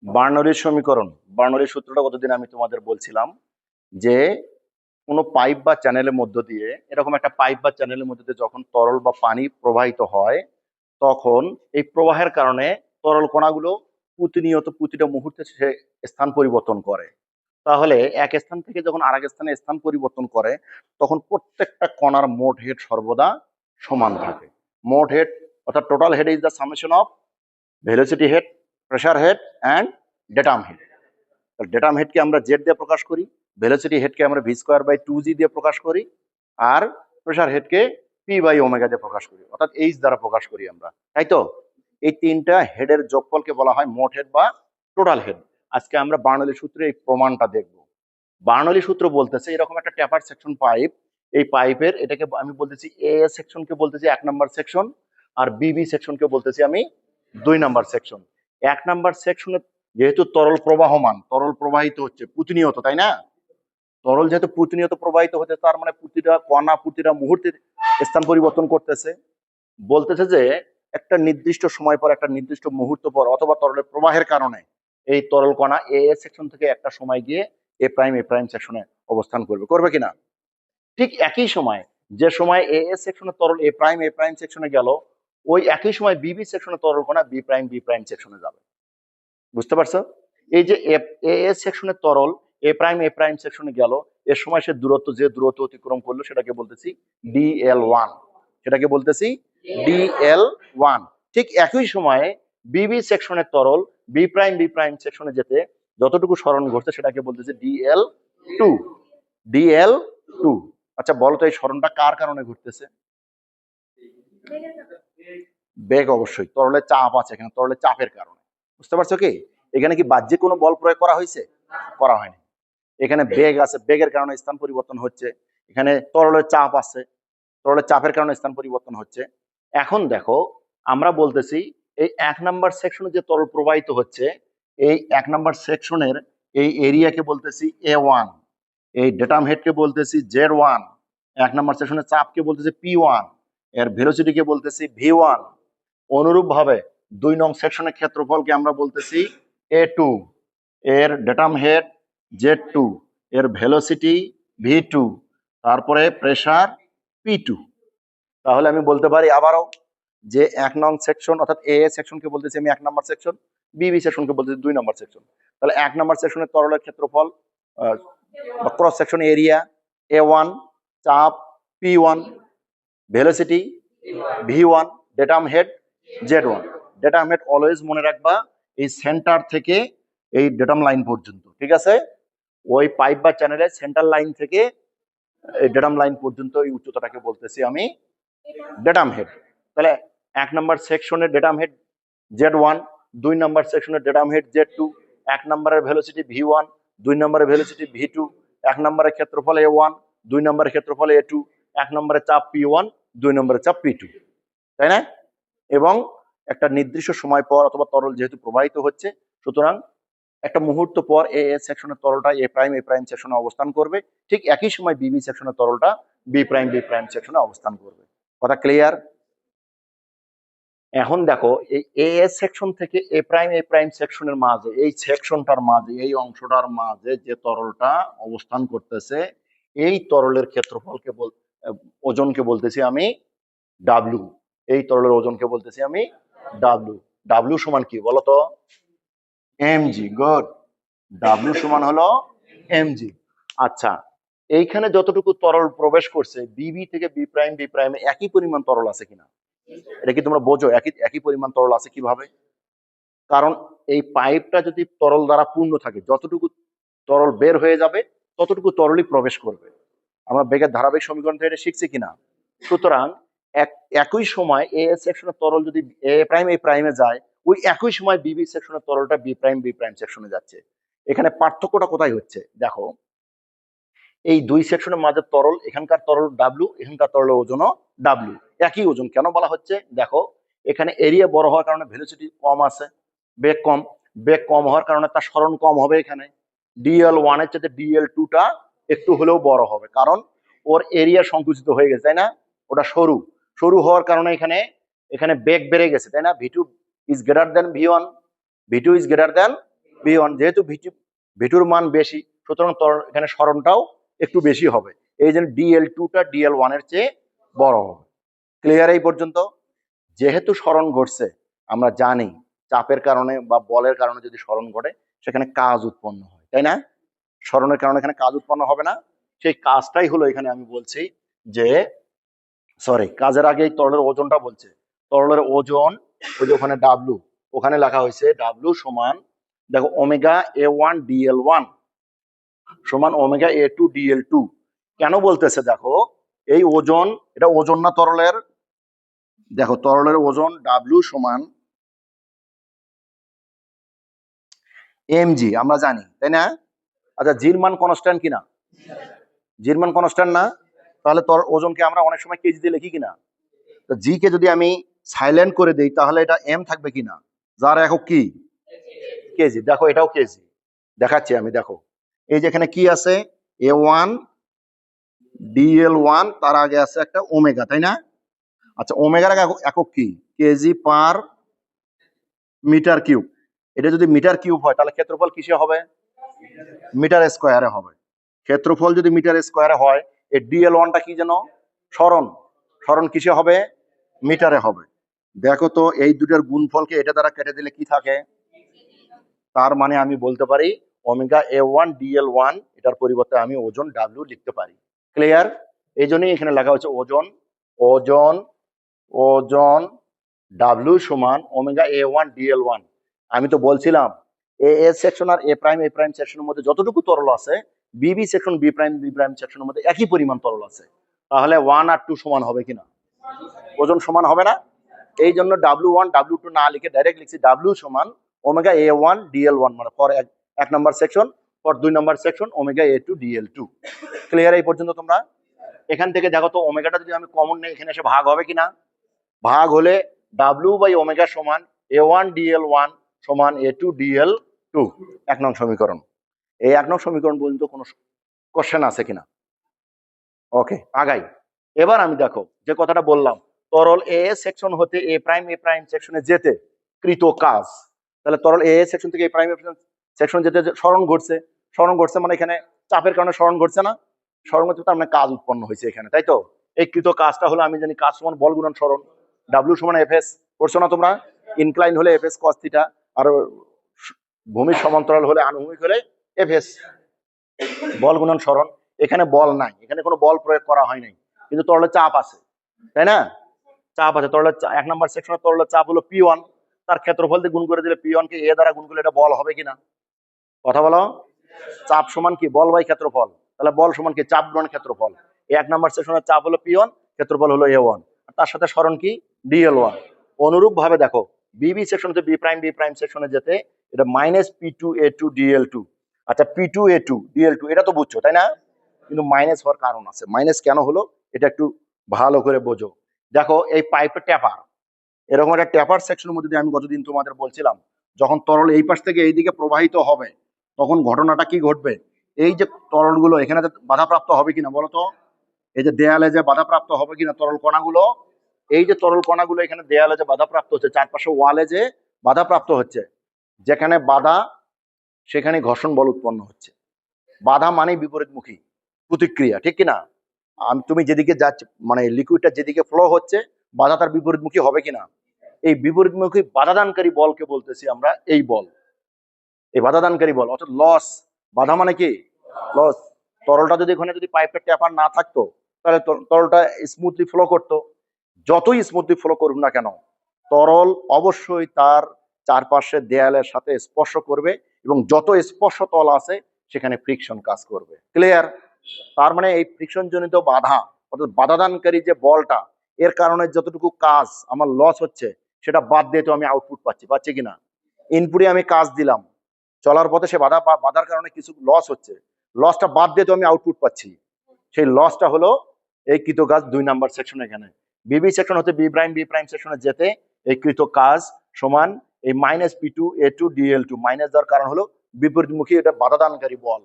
বার্নৌলির সমীকরণ, বার্নৌলির সূত্রটা কতদিন আমি তোমাদের বলছিলাম যে কোনো পাইপ বা চ্যানেলের মধ্য দিয়ে, এরকম একটা পাইপ বা চ্যানেলের মধ্যে দিয়ে যখন তরল বা পানি প্রবাহিত হয়, তখন এই প্রবাহের কারণে তরল কণাগুলো প্রতিনিয়ত প্রতিটা মুহূর্তে সে স্থান পরিবর্তন করে। তাহলে এক স্থান থেকে যখন আরেক স্থানে স্থান পরিবর্তন করে, তখন প্রত্যেকটা কণার মোট হেড সর্বদা সমান থাকে। মোট হেড অর্থাৎ total head is the summation of velocity head, pressure head and datum head. Datum হেডকে আমরা জেড দিয়ে প্রকাশ করি, ভেলোসিটি হেডকে আমরা v²/2g দিয়ে প্রকাশ করি, আর প্রেসার হেডকে p/ω দিয়ে প্রকাশ করি, অর্থাৎ এইচ দ্বারা প্রকাশ করি আমরা, তাই তো? এই তিনটা হেডের যোগফলকে বলা হয় মোট হেড বা টোটাল হেড। আজকে আমরা বার্নৌলি সূত্রে এই প্রমাণটা দেখব। বার্নৌলি সূত্র বলতেছে এরকম একটা ট্যাপার সেকশন পাইপ, এই পাইপের এটাকে আমি বলতেছি এ সেকশনকে বলতেছি 1 নম্বর সেকশন, আর বিবি সেকশনকে বলতেছি আমি 2 নম্বর সেকশন। 1 নম্বর সেকশনে যেহেতু তরল প্রবাহমান, তরল প্রবাহিত হচ্ছে প্রতিনিয়ত, তাই না? তরল যেহেতু প্রতিনিয়ত প্রবাহিত হচ্ছে, তার মানে প্রতিটা কণা প্রতিটা মুহূর্তে স্থান পরিবর্তন করতেছে। বলতেছে যে একটা নির্দিষ্ট সময় পর, একটা নির্দিষ্ট মুহূর্ত পর, অথবা তরলের প্রবাহের কারণে এই তরল কণা এ সেকশন থেকে একটা সময় গিয়ে এ প্রাইম সেকশনে অবস্থান করবে, করবে কিনা? ঠিক একই সময়, যে সময় এ সেকশনে তরল এ প্রাইম সেকশনে গেল, ওই একই সময় বিবি সেকশনে তরল কণা বি প্রাইম সেকশনে যাবে। বুঝতে পারছো? এই যে এ সেকশনের তরল এ প্রাইম সেকশনে গেল, এর সময় সে যে দূরত্ব অতিক্রম করলো সেটাকে বলতেছি dl1, সেটাকে বলতেছি dl1। ঠিক একই সময়ে বিবি সেকশনের তরল বি প্রাইম সেকশনে যেতে যতটুকু সরণ ঘটছে সেটাকে বলতেছি dl2, dl2। আচ্ছা বলো তো, এই সরণটা কার কারণে ঘটতেছে? বেগ, অবশ্যই তরলের চাপ আছে এখানে, তরলের চাপের কারণে। বুঝতে পারছো কি? এখানে কি বাহ্যিক কোনো বল প্রয়োগ করা হয়েছে? করা হয়নি। এখানে বেগ আছে, বেগের কারণে স্থান পরিবর্তন হচ্ছে। এখানে তরলের চাপ আছে, তরলের চাপের কারণে স্থান পরিবর্তন হচ্ছে। এখন দেখো, আমরা বলতেছি এই 1 নম্বর সেকশনে যে তরল প্রবাহিত হচ্ছে, এই 1 নম্বর সেকশনের এই এরিয়াকে বলতেছি A1, এই ডেটাম হেডকে বলতেছি Z1, 1 নম্বর সেকশনের চাপকে বলতেছি P1, এর ভেলোসিটিকে বলতেছি V1। অনুরূপ ভাবে 2 নং সেকশনের ক্ষেত্রফলকে আমরা বলতেছি A2, এর ডেটাম হেড Z2, এর ভেলোসিটি V2, তারপরে প্রেসার P2। তাহলে আমি বলতে পারি আবারও যে 1 নং সেকশন অর্থাৎ এ সেকশনকে বলতেছি আমি 1 নম্বর সেকশন, বিবি সেকশনকে বলতেছি 2 নম্বর সেকশন। তাহলে 1 নম্বর সেকশনের তরলের ক্ষেত্রফল বা ক্রস সেকশন এরিয়া A1, চাপ P1, velocity V1, datum head Z1। Datum head always মনে রাখবা এই সেন্টার থেকে এই ডেটাম লাইন পর্যন্ত, ঠিক আছে? ওই পাইপ বা চ্যানেলের সেন্টার লাইন থেকে এই ডেটাম লাইন পর্যন্ত এই উচ্চতাটাকে বলতেছি আমি ডেটাম হেড। তাহলে 1 নম্বর সেকশনের ডেটাম হেড Z1, 2 নম্বর সেকশনের ডেটাম হেড Z2, 1 নম্বরের ভেলোসিটি V1, 2 নম্বরের ভেলোসিটি V2, 1 নম্বরের ক্ষেত্রফল A1, 2 নম্বরের ক্ষেত্রফল A2, 1 নম্বরের চাপ P1, 2 নম্বরের চাপ P2, তাই না? এবং একটা নির্দিষ্ট সময় পর অথবা তরল যেহেতু প্রবাহিত হচ্ছে, সুতরাং একটা মুহূর্ত পর এ সেকশনের তরলটা এ প্রাইম সেকশনে অবস্থান করবে, ঠিক একই সময় বিবি সেকশনের তরলটা বি প্রাইম সেকশনে অবস্থান করবে। কথা ক্লিয়ার? এখন দেখো এই এ সেকশন থেকে এ প্রাইম সেকশনের মাঝে, এই সেকশনটার মাঝে, এই অংশটার মাঝে যে তরলটা অবস্থান করতেছে, এই তরলের ক্ষেত্রফলকে ওজনকে বলতেছি আমি ডাব্লিউ। এই তরলের ওজনকে বলতেছি আমি ডাব্লিউ। ডাব্লিউ সমান কি বলতো? এমজি। গুড। ডাব্লিউ সমান হলো এমজি। আচ্ছা, এইখানে যতটুকু তরল প্রবেশ করছে বিবি থেকে বি প্রাইমে একই পরিমাণ তরল আছে কিনা? এটা কি তোমরা বোঝো একই একই পরিমাণ তরল আছে কিভাবে? কারণ এই পাইপটা যদি তরল দ্বারা পূর্ণ থাকে, যতটুকু তরল বের হয়ে যাবে ততটুকু তরলই প্রবেশ করবে। আমরা বেগের ধারাবাহিক সমীকরণ থেকে এটা শিখছি কিনা? সুতরাং একই সময় এ সেকশনের তরল যদি এ প্রাইমে যায়, ওই একই সময় বিবি সেকশনের তরলটা বি প্রাইম সেকশনে যাচ্ছে। এখানে পার্থক্যটা কোথায় হচ্ছে দেখো, এই 2 সেকশনের মাঝে তরল, এখানকার তরল ডাব্লিউ, এখানকার তরলের ওজনও ডাব্লিউ, একই ওজন। কেন বলা হচ্ছে দেখো, এখানে এরিয়া বড় হওয়ার কারণে ভেলোসিটি কম আছে, বেগ কম। বেগ কম হওয়ার কারণে তার সরণ কম হবে। এখানে dl1 এর চাইতে dl2টা একটু হলেও বড় হবে, কারণ ওর এরিয়া সংকুচিত হয়ে গেছে, তাই না? ওটা সরু, সরু হওয়ার কারণে এখানে এখানে বেগ বেড়ে গেছে, তাই না? V2 is greater than V1, V2 is greater than V1, যেহেতু V2 মান বেশি, সুতরাং এখানে সরণটাও একটু বেশি হবে। এই জন্য DL2টা DL1 এর চেয়ে বড় হবে। ক্লিয়ার এই পর্যন্ত? যেহেতু সরণ ঘটছে, আমরা জানি চাপের কারণে বা বলের কারণে যদি সরণ ঘটে সেখানে কাজ উৎপন্ন হয়, তাই না? সরণের কারণে এখানে কাজ উৎপন্ন হবে না? সেই কাজটাই হলো এখানে আমি বলছি যে, সরি, কাজের আগে এই তরলের ওজনটা বলছে। তরলের ওজন, ওই যে ওখানে ডাব্লু, ওখানে লেখা হয়েছে ডাব্লু সমান, দেখো, ওমেগা A1 DL1 সমান ওমেগা A2 DL2। কেন বলতেছে দেখো, এই ওজন, এটা ওজন না তরলের? দেখো, তরলের ওজন ডাব্লু সমান mg, আমরা জানি, তাই না? আচ্ছা, জির মান কনস্ট্যান্ট কিনা? জির মান কনস্ট্যান্ট না? তাহলে তোর ওজনকে আমরা অনেক সময় কেজি দিয়ে লিখি কিনা? তো জি কে যদি আমি সাইলেন্ট করে দিই তাহলে এটা এম থাকবে কিনা, যার একক কি? কেজি। দেখো, এটাও কেজি, দেখাচ্ছি আমি। দেখো, এই যে এখানে কি আছে, A1 DL1, তার আগে আছে একটা ওমেগা, তাই না? আচ্ছা, ওমেগার একক কি? KG per metre cube. এটা যদি মিটার কিউব হয় তাহলে ক্ষেত্রফল কিসে হবে? মিটার স্কোয়ারে হবে। ক্ষেত্রফল যদি মিটার স্কোয়ারে হয়, এই DL1টা কি যেন? সরণ। সরণ কিসে হবে? মিটারে হবে। দেখো তো, এই দুটার গুণফলকে এটা দ্বারা কেটে দিলে কি থাকে? তার মানে আমি বলতে পারি ওমেগা A1 DL1, এটার পরিবর্তে আমি ওজন ডাব্লিউ লিখতে পারি। ক্লিয়ার? এই জন্যই এখানে লেখা হচ্ছে ওজন। ওজন ওজন ডাব্লিউ সমান ওমেগা A1 DL1। আমি তো বলছিলাম এ সেকশন আর এ প্রাইম সেকশনের মধ্যে যতটুকু তরল আছে, বি সেকশন বি প্রাইম সেকশনের মধ্যে একই পরিমাণ তরল আছে। তাহলে 1 আর 2 সমান হবে কিনা? ওজন সমান হবে না? এই জন্য W1 W2 না লিখে ডাইরেক্ট লিখছি ডাব্লিউ সমান ওমেগা A1 DL1, মানে ফর এক number section, for 2 number section omega A2 DL2। Clear এই পর্যন্ত তোমরা? এখান থেকে দেখো তো, ওমেগাটা যদি আমি কমন নেই, এখানে এসে ভাগ হবে কিনা? ভাগ হলে ডাব্লিউ বাই ওমেগা সমান A1 DL1 সমান A2 DL2। 1 নং সমীকরণ। এই 1 নং সমীকরণ পর্যন্ত কোনো কোশ্চেন আছে কিনা? ওকে, আগাই। এবার আমি দেখো যে কথাটা বললাম, তরল এ সেকশন হতে এ প্রাইম সেকশনে যেতে কৃত কাজ। তাহলে তরল এ সেকশন থেকে এ প্রাইম সেকশন যেতে সরণ ঘটছে। সরণ ঘটছে মানে এখানে চাপের কারণে সরণ ঘটছে না? সরণ ঘটছে, তার মানে কাজ উৎপন্ন হয়েছে এখানে, তাই তো? এই কৃত কাজটা হলো, আমি জানি কাজ সমান বল গুণন সরণ, ডাব্লিউ সমান এফএস। করছো না তোমরা? ইনক্লাইন হলে এফএস কস থিটা, আর ভূমির সমান্তরাল হলে আনুভূমিক হলে এফএস। বল গুণন সরণ। এখানে বল নাই, এখানে কোনো বল প্রয়োগ করা হয় নাই, কিন্তু তরলের চাপ আছে, তাই না? চাপ আছে তরলের। 1 নাম্বার সেকশনের তরলের চাপ হলো P1, তার ক্ষেত্রফল দিয়ে গুণ করে দিলে P1 কে এ দ্বারা গুণ করলে এটা বল হবে কিনা? কথা বলো। চাপ সমান কি? বল বাই ক্ষেত্রফল। তাহলে বল সমান কি? চাপ গুণন ক্ষেত্রফল। 1 নাম্বার সেকশনের চাপ হলো P1, ক্ষেত্রফল হলো A1, আর তার সাথে সরণ কি? DL1। অনুরূপ ভাবে দেখো, সেকশন থেকে বি প্রাইম সেকশনে যেতে এটা মাইনাস P2A2 DL2। আচ্ছা, P2A2 DL2 এটা তো বুঝছো, তাই না? কিন্তু মাইনাস হওয়ার কারণ আছে। মাইনাস কেন হলো এটা একটু ভালো করে বোঝো। দেখো, এই পাইপের ট্যাপার, এরকম একটা ট্যাপার সেকশনের মধ্যে দিয়ে আমি গতদিন তোমাদের বলছিলাম, যখন তরল এই পাশ থেকে এই দিকে প্রবাহিত হবে তখন ঘটনাটা কি ঘটবে? এই যে তরলগুলো এখানে বাধাপ্রাপ্ত হবে কিনা বলো তো? এই যে দেয়ালে যে বাধাপ্রাপ্ত হবে কিনা তরল কণাগুলো, এই যে তরল কণাগুলো এখানে দেয়ালে যে বাধাপ্রাপ্ত হচ্ছে, চারপাশে ওয়ালে যে বাধাপ্রাপ্ত হচ্ছে, যেখানে বাধা সেখানে ঘর্ষণ বল উৎপন্ন হচ্ছে। বাধা মানে বিপরীতমুখী প্রতিক্রিয়া, ঠিক কিনা? তুমি যেদিকে যাচ্ছে, মানে লিকুইডটা যেদিকে ফ্লো হচ্ছে, বাধা তার বিপরীতমুখী হবে কিনা? এই বিপরীতমুখী বাধাদানকারী বলকে বলতেছি আমরা এই বল, এই বাধাদানকারী বল, অর্থাৎ লস। বাধা মানে কি? লস। তরলটা যদি এখানে যদি পাইপের ট্যাপার না থাকতো তাহলে তরলটা স্মুথলি ফ্লো করতো। যতই স্মুথলি ফ্লো করুক না কেন, তরল অবশ্যই তার চারপাশের দেয়ালের সাথে স্পর্শ করবে, এবং যত স্পর্শ তল আছে সেখানে ফ্রিকশন কাজ করবে। ক্লিয়ার? তার মানে এই ফ্রিকশন জনিত বাধা, অর্থাৎ বাধাদানকারী যে বলটা, এর কারণে যতটুকু কাজ আমার লস হচ্ছে সেটা বাদ দিয়ে তো আমি আউটপুট পাচ্ছি কিনা? ইনপুটে আমি কাজ দিলাম, চলার পথে সে বাধার কারণে কিছু লস হচ্ছে, লসটা বাদ দিয়ে তো আমি আউটপুট পাচ্ছি। সেই লসটা হলো এই কৃত কাজ 2 নাম্বার সেকশন। এখানে বিবি সেকশন হতে বি প্রাইম সেকশনে যেতে এই কৃত কাজ সমান এই মাইনাস P2A2 DL2। মাইনাস দেওয়ার কারণ হলো বিপরীতমুখী, এটা বাধাদানকারী বল।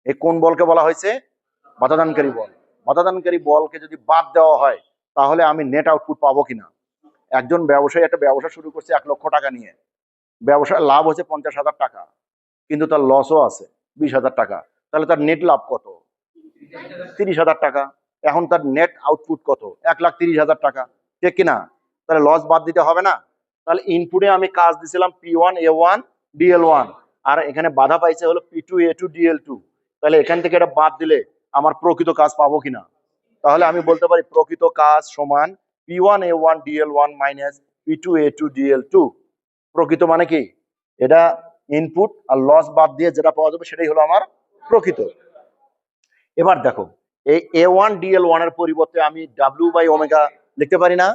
এই কোন বলকে বলা হয়েছে? বাধাদানকারী বল। বাধাদানকারী বলকে যদি বাদ দেওয়া হয় তাহলে আমি নেট আউটপুট পাবো কিনা? একজন ব্যবসায়ী একটা ব্যবসা শুরু করছে 1 লক্ষ টাকা নিয়ে, ব্যবসার লাভ হচ্ছে 50,000 টাকা, কিন্তু তার লসও আছে 20,000 টাকা, তাহলে তার নেট লাভ কত? 30,000 টাকা। এখন তার নেট আউটপুট কত? 1,30,000 টাকা, ঠিক কিনা? তাহলে লস বাদ দিতে হবে না? তাহলে ইনপুটে আমি কাজ দিছিলাম P1 A1 DL1, আর এখানে বাধা পাইছে হলো P2 A2 DL2। তাহলে এখান থেকে এটা বাদ দিলে আমার প্রকৃত কাজ পাবো কিনা? তাহলে আমি বলতে পারি প্রকৃত কাজ সমান P1 A1 DL1 minus P2 A2 DL2। প্রকৃত মানে কি? এটা ইনপুট আর লস বাদ দিয়ে যেটা পাওয়া যাবে সেটাই হলো আমার প্রকৃত। এবার দেখো, এই A1 DL1 এর পরিবর্তে আমি W বাই ওমেগা লিখতে পারি না?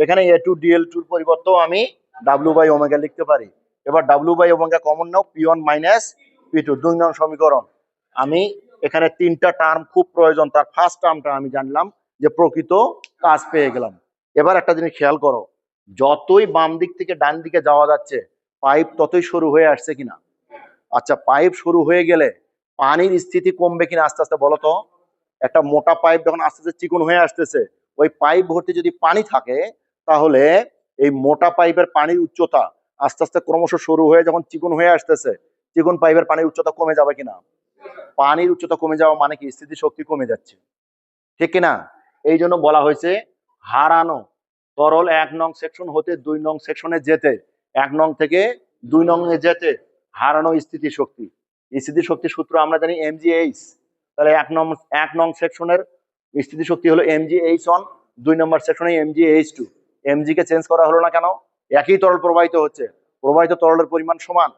এখানে A2 DL2 এর পরিবর্তেও আমি W বাই ওমেগা লিখতে পারি। এবার W by omega common now, P1 minus P2, 2 নং সমীকরণ। আমি এখানে তিনটা টার্ম খুব প্রয়োজন, তার ফার্স্ট টার্মটা আমি জানলাম যে প্রকৃত কাজ পেয়ে গেলাম। এবার একটা জিনিস খেয়াল করো, যতই বাম দিক থেকে ডান দিকে যাওয়া যাচ্ছে পাইপ ততই সরু হয়ে আসছে কিনা? আচ্ছা, পাইপ সরু হয়ে গেলে পানির স্থিতি কমবে কিনা আস্তে আস্তে বলো তো? একটা মোটা পাইপ যখন আস্তে আস্তে চিকন হয়ে আসতেছে, ওই পাইপ ভর্তি যদি পানি থাকে তাহলে এই মোটা পাইপের পানির উচ্চতা আস্তে আস্তে ক্রমশ সরু হয়ে যখন চিকন হয়ে আসতেছে, চিকন পাইপের পানির উচ্চতা কমে যাবে কিনা? পানির উচ্চতা কমে যাওয়া মানে কি? স্থিতি শক্তি কমে যাচ্ছে, ঠিক কিনা? এই জন্য বলা হয়েছে হারানো তরল 1 নং সেকশন হতে 2 নং সেকশনে যেতে, 1 নং থেকে 2 নং এ যেতে হারানো স্থিতি শক্তি। স্থিতি শক্তির সূত্র আমরা জানি mgh। তাহলে 1 নং সেকশনের স্থিতি শক্তি হলো mgh1, 2 নম্বর সেকশনে mgh2। mg কে চেঞ্জ করা হলো না কেন? একই তরল প্রবাহিত হচ্ছে, প্রবাহিত তরলের পরিমাণ সমান,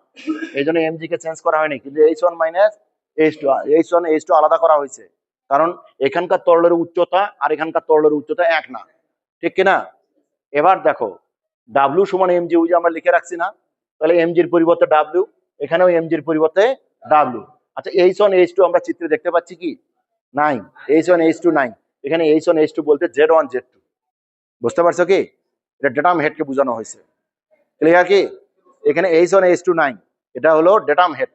এই জন্য mg কে চেঞ্জ করা হয়নি, কিন্তু h1 minus h2, h1 h2 আলাদা করা হয়েছে, কারণ এখানকার তরলের উচ্চতা আর এখানকার তরলের উচ্চতা এক না, ঠিক কিনা? এবার দেখো, W সমান mg, ওই যে আমরা লিখে রাখছি না? তাহলে mg এর পরিবর্তে W, এখানেও mg এর পরিবর্তে W। আচ্ছা, H1 H2 আমরা চিত্রে দেখতে পাচ্ছি কি? নাই, H1 H2 নাই। এখানে H1 H2 বলতে Z1 Z2, বুঝতে পারছো কি? এটা ডেটাম হেডকে বোঝানো হয়েছে, ক্লিয়ার কি? এখানে H1 H2 নাই, এটা হলো ডেটাম হেড,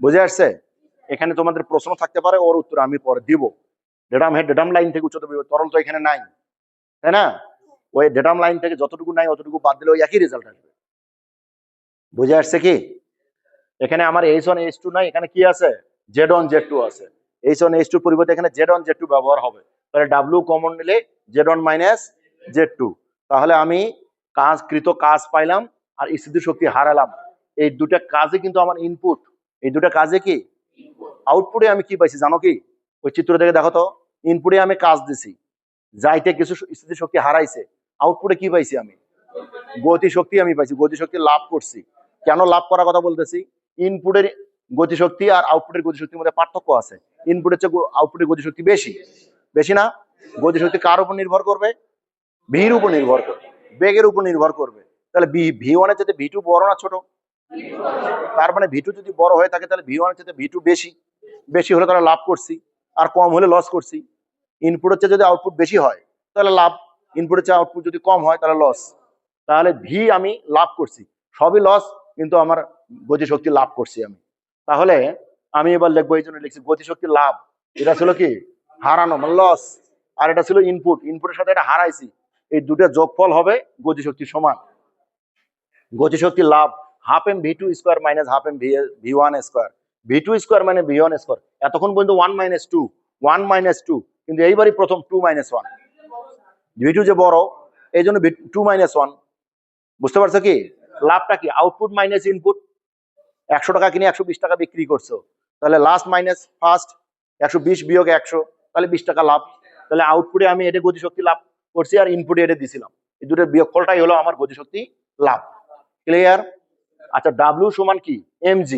বুঝে আসছে? এখানে তোমাদের প্রশ্ন থাকতে পারে, ওর উত্তর আমি পরে দিব। ডেটাম হেড ডেটাম লাইন থেকে উচ্চতা তরল তো এখানে নাই, তাই না? ওই ডেটাম লাইন থেকে যতটুকু নাই অতটুকু বাদ দিলে ওই একই রেজাল্ট আসবে, বুঝে আসছে কি? এখানে আমার H1 H2 নাই, এখানে কি আছে? Z1 Z2 আছে। H1 H2 পরিবর্তে এখানে Z1 Z2 ব্যবহার হবে, তাহলে W কমন নিলে Z1 মাইনাস Z2। তাহলে আমি কৃত কাজ পাইলাম আর স্থিতি শক্তি হারালাম। এই দুটা কাজে কিন্তু আমার ইনপুট, এই দুটা কাজে কি আউটপুটে আমি কি পাইছি জানো কি? ওই চিত্র থেকে দেখো তো, ইনপুটে আমি কাজ দিছি, যাইতে কিছু স্থিতি শক্তি হারাইছে, আউটপুটে কি পাইছি আমি? গতিশক্তি আমি পাইছি, গতিশক্তি লাভ করছি। কেন লাভ করার কথা বলতেছি? ইনপুটের গতিশক্তি আর আউটপুটের গতিশক্তির মধ্যে পার্থক্য আছে, ইনপুটের চেয়ে আউটপুটের গতিশক্তি বেশি, বেশি না? গতিশক্তি কার উপর নির্ভর করবে? ভির উপর নির্ভর করবে, বেগের উপর নির্ভর করবে। তাহলে V1 এর চাইতে V2 বড় না ছোট? তার মানে V2 যদি বড় হয়ে থাকে তাহলে V1 এর চাইতে V2 বেশি, বেশি হলে তাহলে লাভ করছি, আর কম হলে লস করছি। ইনপুটের চেয়ে যদি আউটপুট বেশি হয় তাহলে লাভ, ইনপুটের চেয়ে আউটপুট যদি কম হয় তাহলে লস। তাহলে ভি আমি লাভ করছি, সবই লস, কিন্তু আমার গতিশক্তি লাভ করছি আমি। তাহলে আমি এবার লিখবো, এই জন্য লিখছি গতিশক্তি লাভ, এটা ছিল কি? হারানো মানে লস, আর এটা ছিল ইনপুট, ইনপুটের সাথে এটা হারাইছি, এই দুটো যোগফল হবে গতিশক্তি সমান। গতিশক্তি লাভ half M V2 square minus half M V1 square, V2 square মানে V1 স্কোয়ার। এতক্ষণ পর্যন্ত 1 - 2, কিন্তু এইবারই প্রথম 2 - 1। V2 যে বড়, এই জন্য 2 - 1, বুঝতে পারছো কি? লাভটা কি? Output minus input. 100 টাকা কিনে 120 টাকা বিক্রি করছো, তাহলে লাস্ট মাইনাস ফার্স্ট, 120 বিয়োগ 100, তাহলে 20 টাকা লাভ। তাহলে আউটপুটে আমি এটা গতিশক্তি লাভ করছি আর ইনপুটে এটা দিছিলাম, এই দুটোর বিয়োগফলটাই হলো আমার গতিশক্তি লাভ, ক্লিয়ার? আচ্ছা, W সমান কি? mg।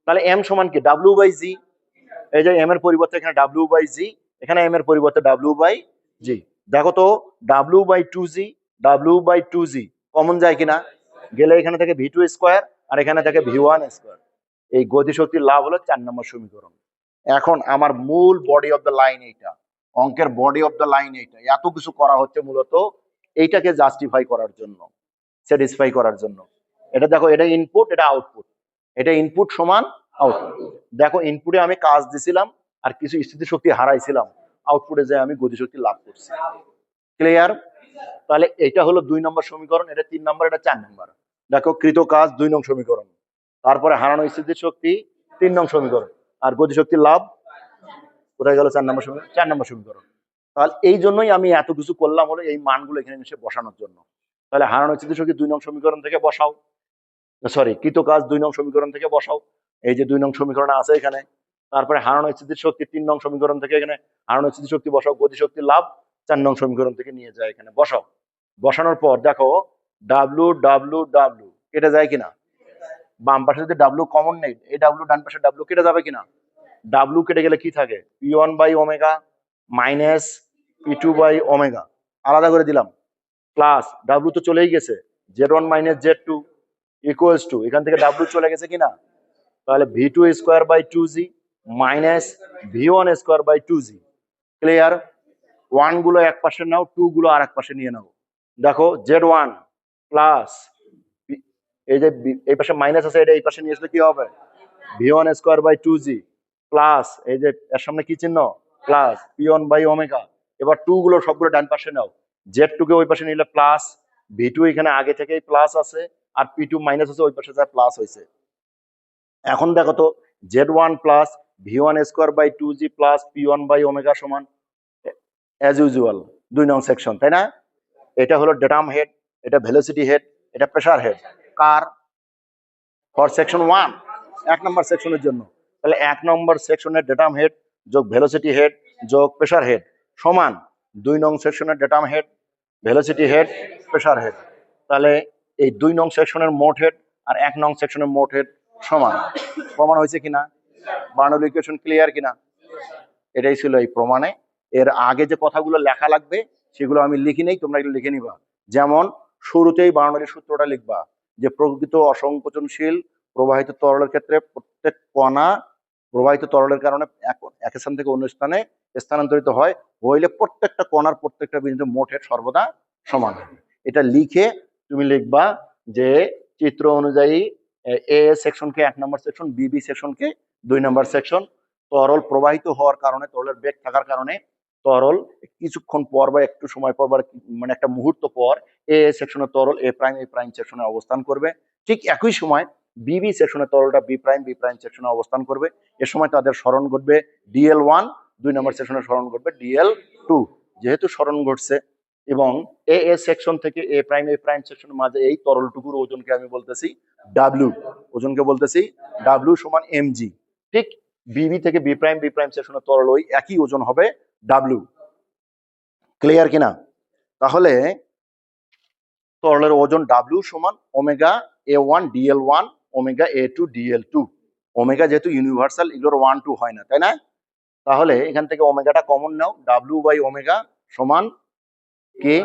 তাহলে M সমান কি? W বাই জি। এই যে M এর পরিবর্তে এখানে W বাই জি, এখানে M এর পরিবর্তে W বাই জি। দেখো তো, W by 2g, W by 2g common যায় কিনা? গেলে এখানে থেকে V2 স্কোয়ার আর এখানে থেকে V1 স্কোয়ার। এই গতিশক্তির লাভ হলো 4 নম্বর সমীকরণ। এখন আমার মূল বডি অফ দ্য লাইন এইটা, অঙ্কের বডি অফ দ্য লাইন এইটা, এত কিছু করা হচ্ছে মূলত এইটাকে জাস্টিফাই করার জন্য, স্যাটিসফাই করার জন্য। এটা দেখো, এটা ইনপুট, এটা আউটপুট, এটা ইনপুট সমান আউটপুট। দেখো, ইনপুটে আমি কাজ দিছিলাম আর কিছু স্থিতি শক্তি হারাইছিলাম, আউটপুটে যে আমি গতিশক্তি লাভ করছি, ক্লিয়ার? তাহলে এটা হলো 2 নম্বর সমীকরণ, এটা 3 নম্বর, এটা 4 নম্বর। দেখো, কৃত কাজ 2 নং সমীকরণ। তারপরে হারানো স্থিতির শক্তি 3 নং সমীকরণ, আর গতিশক্তির লাভ কোথায় গেল 4 নম্বর সমীকরণ, 4 নম্বর সমীকরণ। তাহলে এই জন্যই আমি এত কিছু করলাম হলো এই মানগুলো এখানে এসে বসানোর জন্য। তাহলে হারানো স্থিতির শক্তি 2 নং সমীকরণ থেকে বসাও, সরি কৃত কাজ 2 নং সমীকরণ থেকে বসাও, এই যে 2 নং সমীকরণ আছে এখানে। তারপরে হারানো স্থিতির শক্তি 3 নং সমীকরণ থেকে এখানে হারানো স্থিতির শক্তি বসাও, গতিশক্তির লাভ 4 নং সমীকরণ থেকে নিয়ে যায় এখানে বসাও। বসানোর পর দেখো ডাব্লু ডাব্লু ডাব্লু কেটে যায় কিনা, বাম পাশে যদি ডাব্লু কমন নেই, এই ডাব্লু ডান পাশে ডাব্লু কেটে যাবে কিনা, ডাব্লু কেটে গেলে কি থাকে, P one by omega minus P two by omega, আলাদা করে দিলাম, প্লাস ডাব্লু তো চলেই গেছে, Z1 minus Z2 equals to, এখান থেকে ডাব্লু চলে গেছে কিনা, তাহলে V2 square by 2G minus V1 square by 2G। Clear? 1 গুলো এক পাশে নাও, 2 গুলো আর এক পাশে নিয়ে নাও। দেখো Z1 প্লাস এই যে এই পাশে মাইনাস আছে, এটা এই পাশে নিয়ে আসলে কি হবে, V1 square by 2G plus এই যে এর সামনে কি চিহ্ন, প্লাস P1 বাই ওমেগা। এবার 2 গুলো সবগুলো ডান পাশে নাও, Z2 কে ওই পাশে নিলে প্লাস, V2 এখানে আগে থেকেই প্লাস আছে, আর P2 মাইনাস আছে, ওই পাশে যা প্লাস হয়েছে। এখন দেখো তো Z1 plus V1 square by 2G plus P1 by omega সমান অ্যাজ ইউজুয়াল 2 নং সেকশন, তাই না? এটা হলো ডেটাম হেড, এটা ভেলোসিটি হেড, এটা প্রেসার হেড। কার? ফর সেকশন 1, 1 নম্বর সেকশনের জন্য। তাহলে 1 নম্বর সেকশনের ডেটাম হেড যোগ ভেলোসিটি হেড যোগ প্রেসার হেড সমান 2 নং সেকশনের datum head, velocity head, pressure head. তাহলে এই 2 নং সেকশনের মোট হেড আর 1 নং সেকশনের মোট হেড সমান। প্রমাণ হয়েছে কিনা, বার্নৌলি ইকুয়েশন ক্লিয়ার কিনা? এটাই ছিল এই প্রমাণে। এর আগে যে কথাগুলো লেখা লাগবে সেগুলো আমি লিখি নেই, তোমরা এগুলো লিখে নিবা। যেমন শুরুতেই বার্নৌলির সূত্রটা লিখবা যে প্রকৃত অসংকোচনশীল প্রবাহিত তরলের ক্ষেত্রে প্রত্যেক কণা প্রবাহিত তরলের কারণে এক স্থান থেকে অন্য স্থানে স্থানান্তরিত হয়, হইলে প্রত্যেকটা কণার প্রত্যেকটা বিন্দু মোট হেড সর্বদা সমান হবে। এটা লিখে তুমি লিখবা যে চিত্র অনুযায়ী এ সেকশনকে 1 নম্বর সেকশন, বি সেকশনকে 2 নম্বর সেকশন। তরল প্রবাহিত হওয়ার কারণে, তরলের বেগ থাকার কারণে তরল কিছুক্ষণ পর বা একটু সময় পর বা মানে একটা মুহূর্ত পর এ সেকশনের তরল এ প্রাইম সেকশনে অবস্থান করবে। ঠিক একই সময় বি সেকশনের তরলটা বি প্রাইম সেকশনে অবস্থান করবে। এ সময় তাদের স্মরণ ঘটবে DL1, 2 নম্বর সেকশনের স্মরণ ঘটবে DL2। যেহেতু স্মরণ ঘটছে এবং এ সেকশন থেকে এ প্রাইম সেকশনের মাঝে এই তরলটুকুর ওজনকে আমি বলতেছি ডাব্লিউ, ওজনকে বলতেছি ডাব্লিউ সমান mg। ঠিক বিবি থেকে বি প্রাইম সেকশনের তরল ওই একই ওজন হবে ডাব্লিউ। ক্লিয়ার কিনা? তাহলে তরলের ওজন ডাব্লিউ সমান omega A1 DL1 omega A2 DL2। Omega যেহেতু ইউনিভার্সাল, এগুলোর 1 2 হয় না, তাই না? তাহলে এখান থেকে ওমেগাটা কমন নাও, ডাব্লিউ বাই ওমেগা সমান কি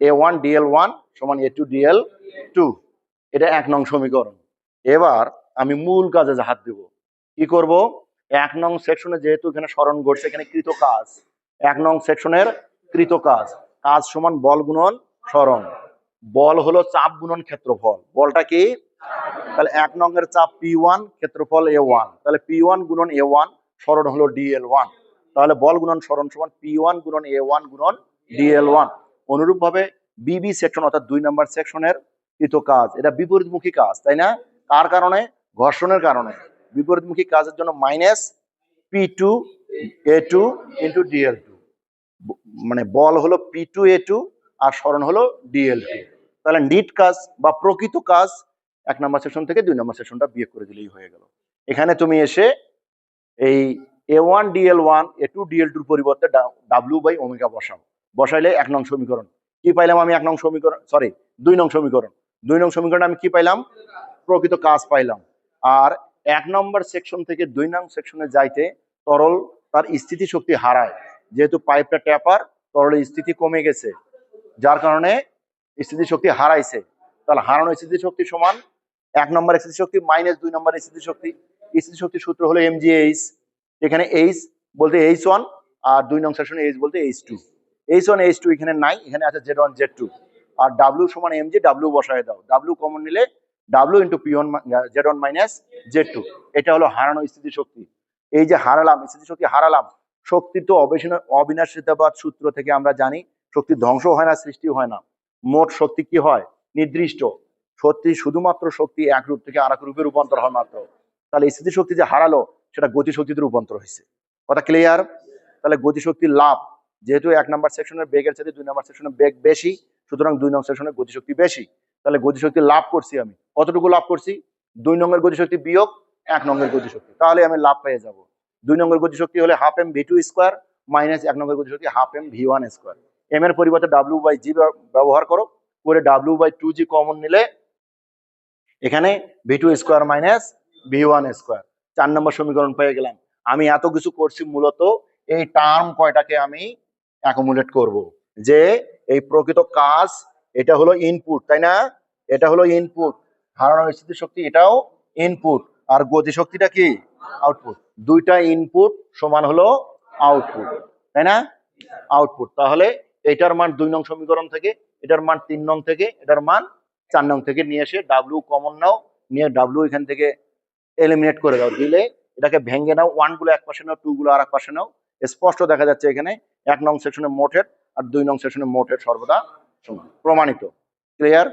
A1 DL1 সমান A2 DL2। এটা 1 নং সমীকরণ। এবার আমি মূল কাজে হাত দেব। কি করব? 1 নং সেকশনে যেহেতু এখানে স্মরণ ঘটছে, এখানে কৃত কাজ, 1 নং সেকশনের কৃত কাজ, কাজ সমান বল গুণন স্মরণ। বল হলো চাপ গুণন ক্ষেত্রফল। বলটা কি? তাহলে 1 নং এর চাপ P1, ক্ষেত্রফল A1, তাহলে P1 গুণন A1, স্মরণ হলো DL1। তাহলে বল গুণন স্মরণ সমান P1 গুণন A1 গুণন DL1। অনুরূপ ভাবে বিবি সেকশন অর্থাৎ 2 নম্বর সেকশনের কৃত কাজ, এটা বিপরীতমুখী কাজ, তাই না? কার কারণে? ঘর্ষণের কারণে। বিপরীতমুখী কাজের জন্য minus P2 A2 into DL2। মানে বল হলো P2 A2 আর স্মরণ হলো DL2। তাহলে নিট কাজ বা প্রকৃত কাজ 1 নম্বর সেকশন থেকে 2 নম্বর সেকশনটা বিয়োগ করে দিলেই হয়ে গেল। এখানে তুমি এসে এই A1 DL1 A2 DL2 পরিবর্তে ডাব্লিউ বাই ওমেগা বসাও। বসাইলে 1 নং সমীকরণ কি পাইলাম আমি? 1 নং সমীকরণ, সরি 2 নং সমীকরণ। 2 নং সমীকরণে আমি কি পাইলাম? প্রকৃত কাজ পাইলাম। আর 1 নম্বর সেকশন থেকে 2 নং সেকশনে যাইতে তরল তার স্থিতি শক্তি হারায়, যেহেতু পাইপটা ট্যাপার, তরলের স্থিতি কমে গেছে, যার কারণে স্থিতি শক্তি হারাইছে। তাহলে হারানো স্থিতি শক্তি সমান 1 নম্বর স্থিতি শক্তি মাইনাস 2 নম্বর স্থিতি শক্তি। স্থিতি শক্তির সূত্র হলো mgh। এখানে h বলতে h1 আর 2 নং সেকশনে h বলতে h2। h1 h2 এখানে নাই, এখানে আছে z1 z2। আর w সমান mg, w বসায় দাও, w কমন নিলে w into p1 z1 minus z2। এটা হলো হারানো স্থিতি শক্তি। এই যে হারালাম স্থিতি শক্তি, হারালাম, শক্তি তো অবিনাশিতাবাদ সূত্র থেকে আমরা জানি শক্তি ধ্বংস হয় না, সৃষ্টি হয় না। মোট শক্তি কি হয়? নির্দিষ্ট। সত্যি শুধুমাত্র শক্তি এক রূপ থেকে আরেক রূপে রূপান্তর হয় মাত্র। তাহলে স্থিতিশক্তি যে হারালো সেটা গতিশক্তিতে রূপান্তর হয়েছে। কথা ক্লিয়ার? তাহলে গতিশক্তির লাভ, যেহেতু 1 নম্বর সেকশনের বেগের সাথে 2 নম্বর সেকশনের বেগ বেশি, সুতরাং 2 নং সেকশনের গতিশক্তি বেশি। তাহলে গতিশক্তি লাভ করছি আমি, কতটুকু লাভ করছি? 2 নং এর গতিশক্তি বিয়োগ 1 নং এর গতিশক্তি, তাহলে আমি লাভ পেয়ে যাব। 2 নং এর গতিশক্তি হলে half M V two square minus 1 নং এর গতিশক্তি half M V one square. M এর পরিবর্তে ডাব্লিউ বাই জি ব্যবহার করো, করে W by two G common নিলে এখানে V two square minus V one square. 4 নম্বর সমীকরণ পেয়ে গেলাম। আমি এত কিছু করছি মূলত এই টার্ম কয়টাকে আমি অ্যাকুমুলেট করব, যে এই প্রকৃত কাজ এটা হলো ইনপুট, তাই না? এটা হলো ইনপুট, হারানোর স্থিতিশক্তি এটাও ইনপুট, আর গতিশক্তিটা কি? আউটপুট। দুইটা ইনপুট সমান হলো আউটপুট, তাই না? আউটপুট। তাহলে এটার মান 2 নং সমীকরণ থেকে, এটার মান 3 নং থেকে, এটার মান 4 নং থেকে নিয়ে এসে ডাব্লিউ কমন নাও, নিয়ে ডাব্লিউ এখান থেকে এলিমিনেট করে দাও, দিলে এটাকে ভেঙে নাও, 1 গুলো এক পাশে নাও, 2 গুলো আর এক পাশে নাও। স্পষ্ট দেখা যাচ্ছে এখানে 1 নং সেকশনের মোট হেড আর 2 নং সেকশনের মোট হেড সর্বদা সমান। প্রমাণিত। ক্লিয়ার?